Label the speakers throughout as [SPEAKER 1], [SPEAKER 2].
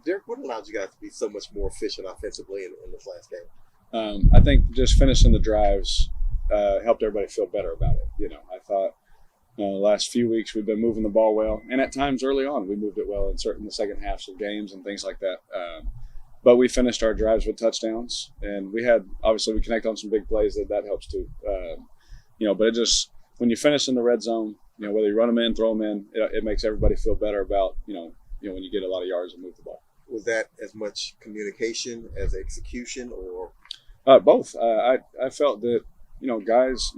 [SPEAKER 1] Derek, what allowed you guys to be so much more efficient offensively in this last game?
[SPEAKER 2] I think just finishing the drives helped everybody feel better about it. I thought the last few weeks we've been moving the ball well, and at times early on we moved it well in certain the second halves of games and things like that. But we finished our drives with touchdowns, and we connect on some big plays that helps too. But it just when you finish in the red zone, whether you run them in, throw them in, it makes everybody feel better about when you get a lot of yards and move the ball.
[SPEAKER 1] Was that as much communication as execution, or
[SPEAKER 2] both? I felt that guys,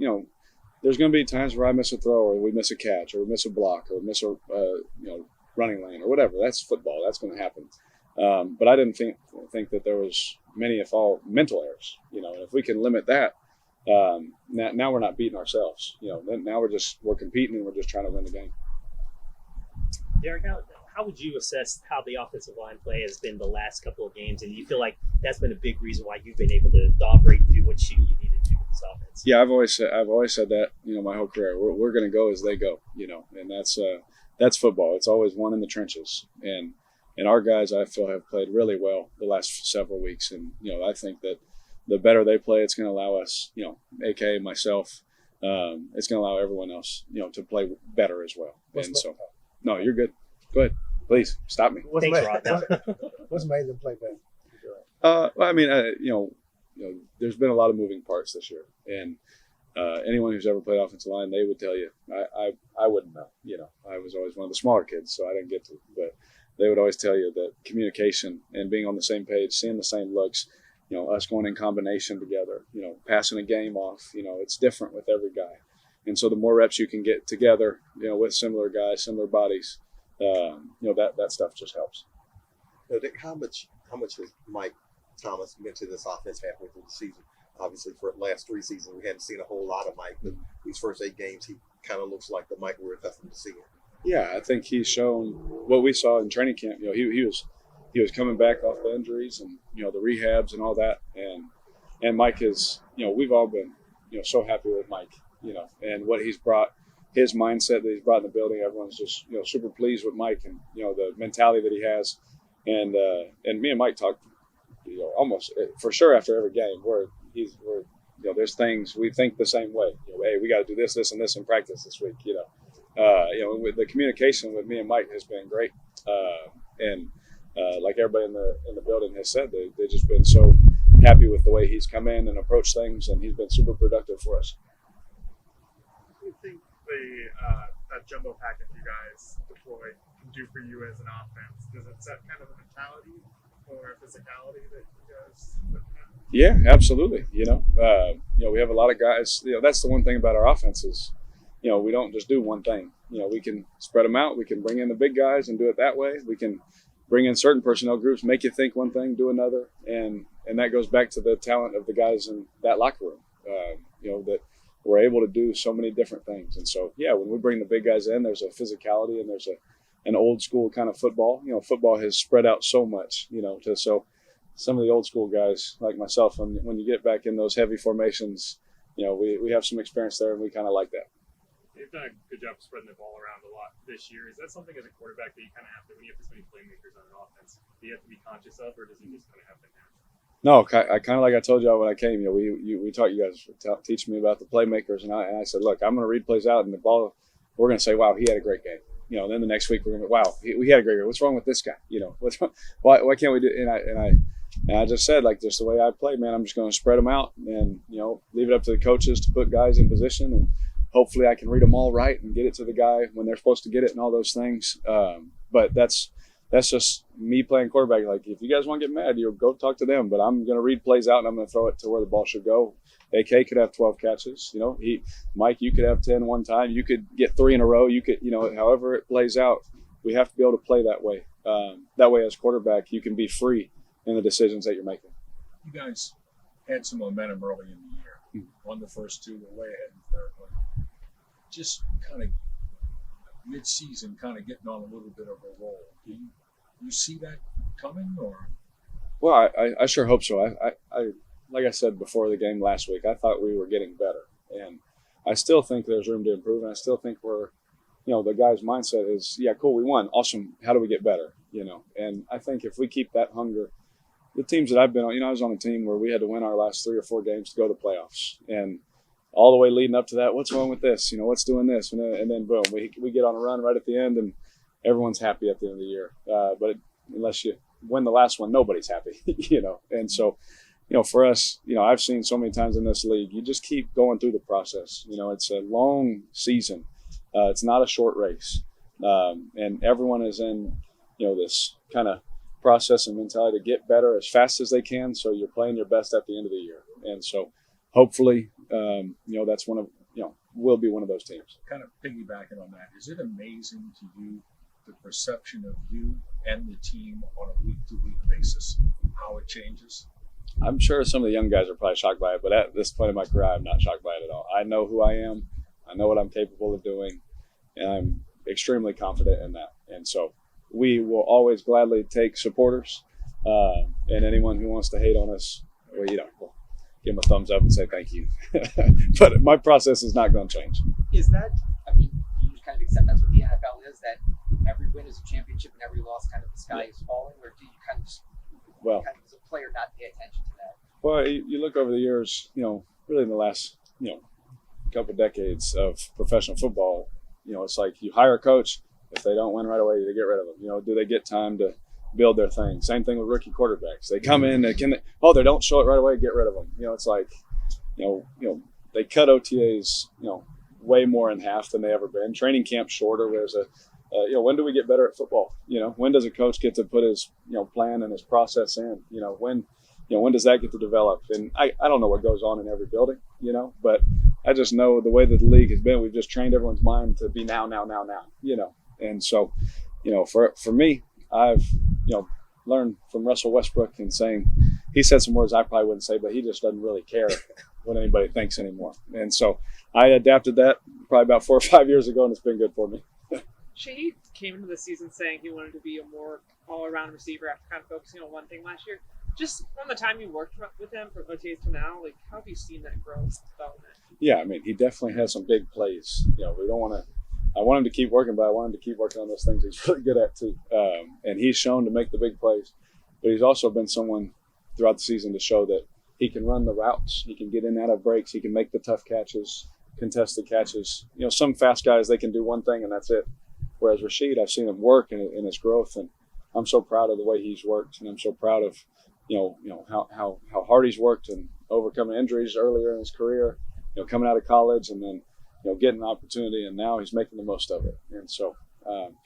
[SPEAKER 2] there's going to be times where I miss a throw, or we miss a catch, or we miss a block, or miss a running lane, or whatever. That's football. That's going to happen. But I didn't think that there was many, if all, mental errors. And if we can limit that, now we're not beating ourselves. Now we're competing and we're just trying to win the game.
[SPEAKER 3] Derek, how would you assess how the offensive line play has been the last couple of games, and do you feel like that's been a big reason why you've been able to operate and do what you needed to do with this offense?
[SPEAKER 2] Yeah, I've always said that my whole career. We're going to go as they go. And that's football. It's always one in the trenches, and our guys I feel have played really well the last several weeks, and I think that the better they play, it's going to allow us, aka myself, it's going to allow everyone else, to play better as well. No, you're good. Go ahead. Please stop me.
[SPEAKER 4] What's made them play better?
[SPEAKER 2] There's been a lot of moving parts this year, and anyone who's ever played offensive line, they would tell you. I wouldn't know. I was always one of the smaller kids, so I didn't get to. But they would always tell you that communication and being on the same page, seeing the same looks, us going in combination together, passing a game off, it's different with every guy. And so the more reps you can get together, with similar guys, similar bodies, that stuff just helps.
[SPEAKER 1] Dick, how much has Mike Thomas meant to this offense halfway through the season? Obviously, for the last 3 seasons, we hadn't seen a whole lot of Mike, but these first 8 games, he kind of looks like the Mike we're accustomed to seeing.
[SPEAKER 2] Yeah, I think he's shown what we saw in training camp. He was coming back off the injuries and the rehabs and all that, and Mike is we've all been so happy with Mike, and what he's brought, his mindset that he's brought in the building. Everyone's just super pleased with Mike and the mentality that he has, and me and Mike talked almost for sure after every game where we're there's things we think the same way. Hey, we got to do this, and this in practice this week. With the communication with me and Mike has been great, and like everybody in the building has said, they've just been so happy with the way he's come in and approached things, and he's been super productive for us.
[SPEAKER 5] What do you think that jumbo package you guys deploy can do for you as an offense? Does it set kind of a mentality or a physicality that you guys look at?
[SPEAKER 2] Yeah, absolutely. We have a lot of guys. That's the one thing about our offense is, we don't just do one thing. We can spread them out. We can bring in the big guys and do it that way. We can bring in certain personnel groups, make you think one thing, do another, and that goes back to the talent of the guys in that locker room. That we're able to do so many different things. And so, when we bring the big guys in, there's a physicality and there's an old school kind of football. Football has spread out so much. So some of the old school guys like myself, when you get back in those heavy formations, we have some experience there, and we kind of like that.
[SPEAKER 5] You've done a good job spreading the ball around a lot this year. Is that something as a quarterback that you kind of have to, when you have this many playmakers on an offense, do you have to be conscious of, or does it just kind of happen now?
[SPEAKER 2] No, I kind of like I told y'all when I came. We taught you guys teach me about the playmakers, and I said, look, I'm going to read plays out, and the ball, we're going to say, wow, he had a great game. And then the next week we're going to, wow, we had a great game. What's wrong with this guy? What's wrong? Why can't we do? And I just said, like, just the way I play, man, I'm just going to spread them out and leave it up to the coaches to put guys in position, and hopefully I can read them all right and get it to the guy when they're supposed to get it and all those things. But that's just me playing quarterback. Like, if you guys want to get mad, go talk to them. But I'm going to read plays out, and I'm going to throw it to where the ball should go. AK could have 12 catches. Mike, you could have 10 one time. You could get 3 in a row. You could, however it plays out, we have to be able to play that way. That way, as quarterback, you can be free in the decisions that you're making.
[SPEAKER 6] You guys had some momentum early in the year. Won the first 2, were way ahead in the third one. Just kind of mid-season, kind of getting on a little bit of a roll. Do you see that coming, or?
[SPEAKER 2] Well, I sure hope so. I like I said before the game last week, I thought we were getting better, and I still think there's room to improve, and I still think we're the guy's mindset is, yeah, cool, we won, awesome. How do we get better? And I think if we keep that hunger, the teams that I've been on, I was on a team where we had to win our last 3 or 4 games to go to the playoffs, and all the way leading up to that, what's wrong with this? What's doing this? And then boom, we get on a run right at the end, and everyone's happy at the end of the year. But unless you win the last one, nobody's happy, And so, for us, I've seen so many times in this league, you just keep going through the process. It's a long season. It's not a short race. And everyone is in, this kind of process and mentality to get better as fast as they can. So you're playing your best at the end of the year. And so hopefully, that's we'll be one of those teams.
[SPEAKER 6] Kind of piggybacking on that, is it amazing to you the perception of you and the team on a week-to-week basis, how it changes?
[SPEAKER 2] I'm sure some of the young guys are probably shocked by it, but at this point in my career, I'm not shocked by it at all. I know who I am. I know what I'm capable of doing, and I'm extremely confident in that. And so we will always gladly take supporters, and anyone who wants to hate on us, we'll give them a thumbs up and say thank you. But my process is not going to change.
[SPEAKER 7] Is that, you just kind of accept that's what the NFL is, that every win is a championship and every loss kind of the sky is falling, or do you kind of just, as a player, not pay attention to that?
[SPEAKER 2] Well, you look over the years, really in the last, couple of decades of professional football, it's like you hire a coach. If they don't win right away, they get rid of them. Do they get time to build their thing? Same thing with rookie quarterbacks. They come in, they don't show it right away, get rid of them. It's like, they cut OTAs, way more in half than they ever been. Training camp shorter. There's when do we get better at football? When does a coach get to put his, plan and his process in? When does that get to develop? And I don't know what goes on in every building, but I just know the way that the league has been, we've just trained everyone's mind to be now. And so, for me, I've, learned from Russell Westbrook and saying, he said some words I probably wouldn't say, but he just doesn't really care what anybody thinks anymore. And so I adapted that probably about 4 or 5 years ago, and it's been good for me.
[SPEAKER 8] Shahid came into the season saying he wanted to be a more all-around receiver after kind of focusing on one thing last year. Just from the time you worked with him from OTAs to now, how have you seen that growth development? Yeah,
[SPEAKER 2] he definitely has some big plays. We don't want to. I want him to keep working, but I want him to keep working on those things he's really good at too. And he's shown to make the big plays, but he's also been someone throughout the season to show that he can run the routes, he can get in and out of breaks, he can make the tough catches, contested catches. Some fast guys, they can do one thing and that's it. Whereas Rashid, I've seen him work in his growth, and I'm so proud of the way he's worked, and I'm so proud of how hard he's worked and overcoming injuries earlier in his career, coming out of college and then getting an opportunity, and now he's making the most of it. And so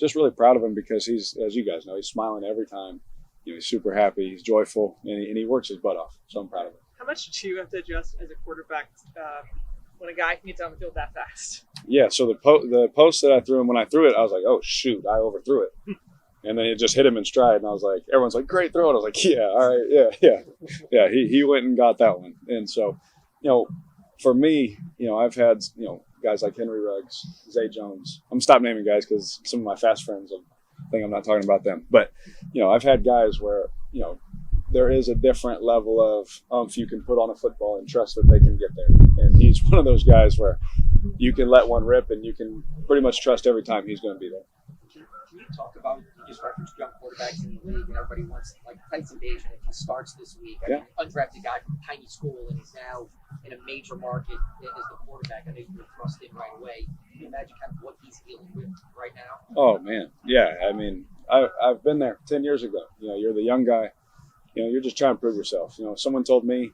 [SPEAKER 2] just really proud of him because he's, as you guys know, he's smiling every time. He's super happy, he's joyful, and he works his butt off. So I'm proud of him.
[SPEAKER 8] How much did you have to adjust as a quarterback when a guy can get down the field that fast? Yeah, so the post that I threw him, when I threw it, I was like, oh shoot, I overthrew it. And then it just hit him in stride, and I was like, everyone's like, great throw. And I was like, yeah, all right, yeah. He went and got that one. And so, for me, I've had, guys like Henry Ruggs, Zay Jones. I'm gonna stop naming guys because some of my fast friends think I'm not talking about them. But, I've had guys where, there is a different level of oomph you can put on a football and trust that they can get there. And he's one of those guys where you can let one rip and you can pretty much trust every time he's going to be there.
[SPEAKER 7] Can you talk about, you just referenced young quarterbacks in the league, and everybody wants, Tyson Bagent, if he starts this week, undrafted guy from a tiny school, and he's now in a major market as the quarterback. I know you were thrust in right away. Can you imagine kind of what he's dealing with right now? Oh, man. Yeah, I've been there 10 years ago. You're the young guy. You're just trying to prove yourself. Someone told me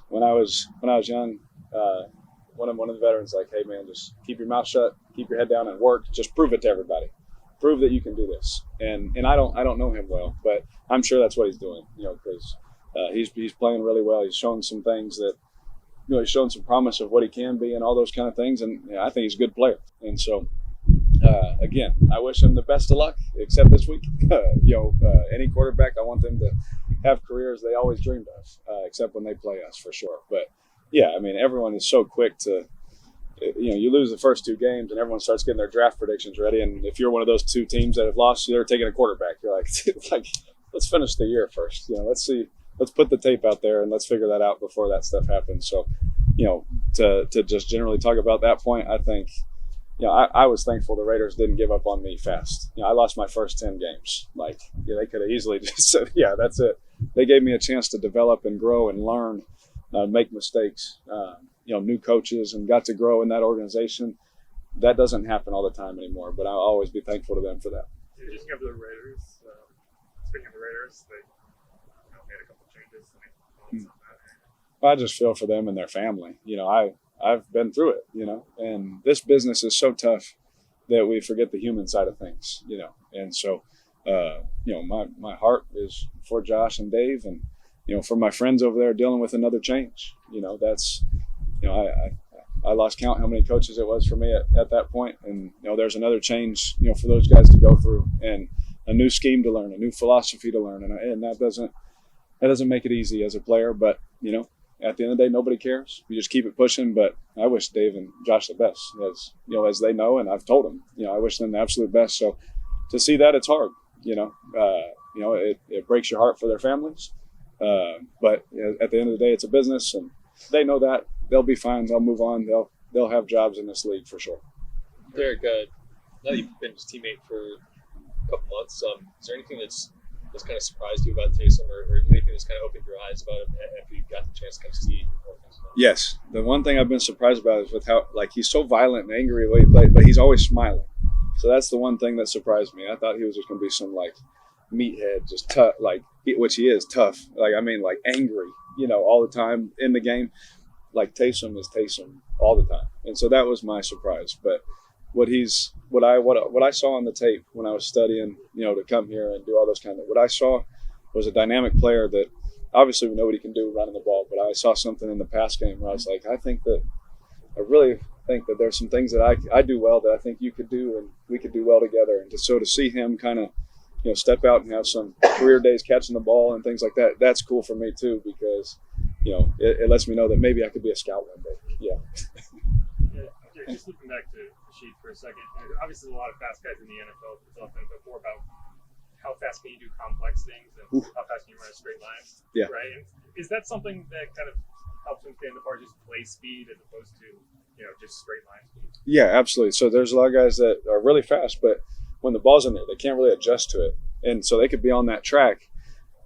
[SPEAKER 7] when I was young, one of the veterans, like, hey, man, just keep your mouth shut, keep your head down and work. Just prove it to everybody. Prove that you can do this. And I don't know him well, but I'm sure that's what he's doing, because he's playing really well. He's shown some things that, he's shown some promise of what he can be and all those kind of things. And I think he's a good player. And so, again, I wish him the best of luck, except this week. Any quarterback, I want them to have careers they always dreamed of, except when they play us, for sure. But, everyone is so quick to, you lose the first 2 games and everyone starts getting their draft predictions ready. And if you're one of those 2 teams that have lost, they're taking a quarterback. You're like, let's finish the year first. Let's see, let's put the tape out there and let's figure that out before that stuff happens. So, to just generally talk about that point, I think,
[SPEAKER 2] I was thankful the Raiders didn't give up on me fast. I lost my first 10 games. They could have easily just said, yeah, that's it. They gave me a chance to develop and grow and learn, make mistakes, new coaches, and got to grow in that organization. That doesn't happen all the time anymore, but I'll always be thankful to them for that.
[SPEAKER 5] Just of the Raiders, speaking of the Raiders, they made a couple changes. Any thoughts on that?
[SPEAKER 2] I just feel for them and their family. I've been through it, and this business is so tough that we forget the human side of things, and so, my heart is for Josh and Dave and, for my friends over there dealing with another change. That's, I lost count how many coaches it was for me at that point. And, there's another change, for those guys to go through and a new scheme to learn, a new philosophy to learn. And that doesn't make it easy as a player, but, at the end of the day, nobody cares. You just keep it pushing. But I wish Dave and Josh the best, as they know, and I've told them, I wish them the absolute best. So to see that, it's hard. It breaks your heart for their families. But at the end of the day, it's a business, and they know that. They'll be fine. They'll move on. They'll have jobs in this league for sure.
[SPEAKER 9] Derek, now that you've been his teammate for a couple months, is there anything that's kind of surprised you about Taysom, or anything that's kind of opened your eyes about him after you got the chance to kind of see more things about him?
[SPEAKER 2] Yes. The one thing I've been surprised about is with how, he's so violent and angry the way he plays, but he's always smiling. So that's the one thing that surprised me. I thought he was just going to be some, meathead, just tough, which he is, tough. Angry, all the time in the game. Taysom is Taysom all the time. And so that was my surprise. But what I saw on the tape when I was studying, to come here and do all those what I saw was a dynamic player that obviously we know what he can do running the ball, but I saw something in the pass game where I was I really think that there's some things that I do well that I think you could do and we could do well together. And to see him kind of, step out and have some career days catching the ball and things like that, that's cool for me too, because, it lets me know that maybe I could be a scout one day. Yeah.
[SPEAKER 5] Just looking back to the sheet for a second, obviously a lot of fast guys in the NFL, it's often a bit more about how fast can you do complex things and how fast can you run a straight line.
[SPEAKER 2] Yeah.
[SPEAKER 5] Right? And is that something that kind of helps him stand apart, just play speed as opposed to, just straight line speed? Yeah,
[SPEAKER 2] absolutely. So there's a lot of guys that are really fast, but when the ball's in there, they can't really adjust to it. And so they could be on that track.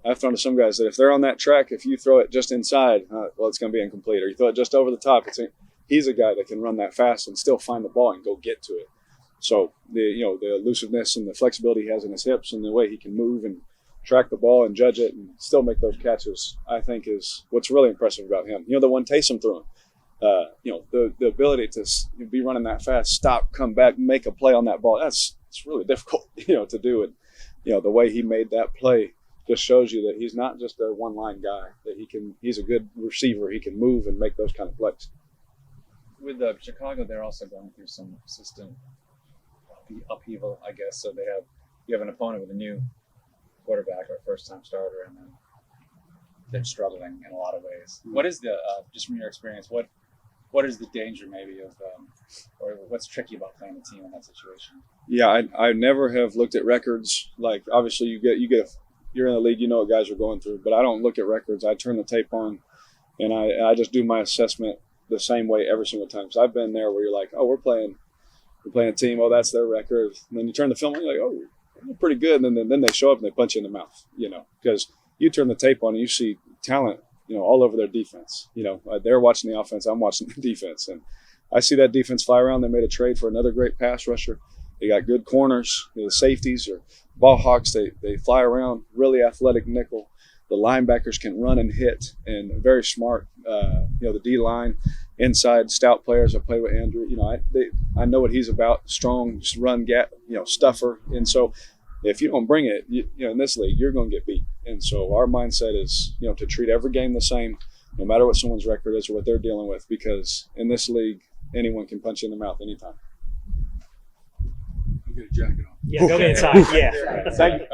[SPEAKER 2] I've thrown to some guys that if they're on that track, if you throw it just inside, it's going to be incomplete. Or you throw it just over the top, he's a guy that can run that fast and still find the ball and go get to it. So the elusiveness and the flexibility he has in his hips and the way he can move and track the ball and judge it and still make those catches, I think is what's really impressive about him. The one Taysom threw him. The ability to be running that fast, stop, come back, make a play on that ball. It's really difficult, to do it. The way he made that play just shows you that he's not just a one-line guy, that he's a good receiver. He can move and make those kind of plays.
[SPEAKER 10] With Chicago, they're also going through some system upheaval, I guess. So you have an opponent with a new quarterback or first-time starter, and then they're struggling in a lot of ways. What is the just from your experience? What is the danger maybe of, or what's tricky about playing a team in that situation?
[SPEAKER 2] Yeah, I never have looked at records. Obviously you're in the league, what guys are going through, but I don't look at records. I turn the tape on, and I just do my assessment the same way every single time. So I've been there where you're we're playing a team. Oh, that's their record. And then you turn the film on, you're like, oh, they're pretty good. And then they show up and they punch you in the mouth, because you turn the tape on and you see talent, all over their defense. They're watching the offense. I'm watching the defense. And I see that defense fly around. They made a trade for another great pass rusher. They got good corners. The safeties or ball hawks, they fly around, really athletic nickel. The linebackers can run and hit, and very smart. The D-line, inside, stout players. I play with Andrew. I know what he's about. Strong, run, gap, stuffer. And so if you don't bring it, in this league, you're going to get beat. And so our mindset is, to treat every game the same, no matter what someone's record is or what they're dealing with, because in this league, anyone can punch you in the mouth anytime.
[SPEAKER 6] I'll get a jacket on.
[SPEAKER 3] Yeah, go inside. Yeah.
[SPEAKER 2] Thank you.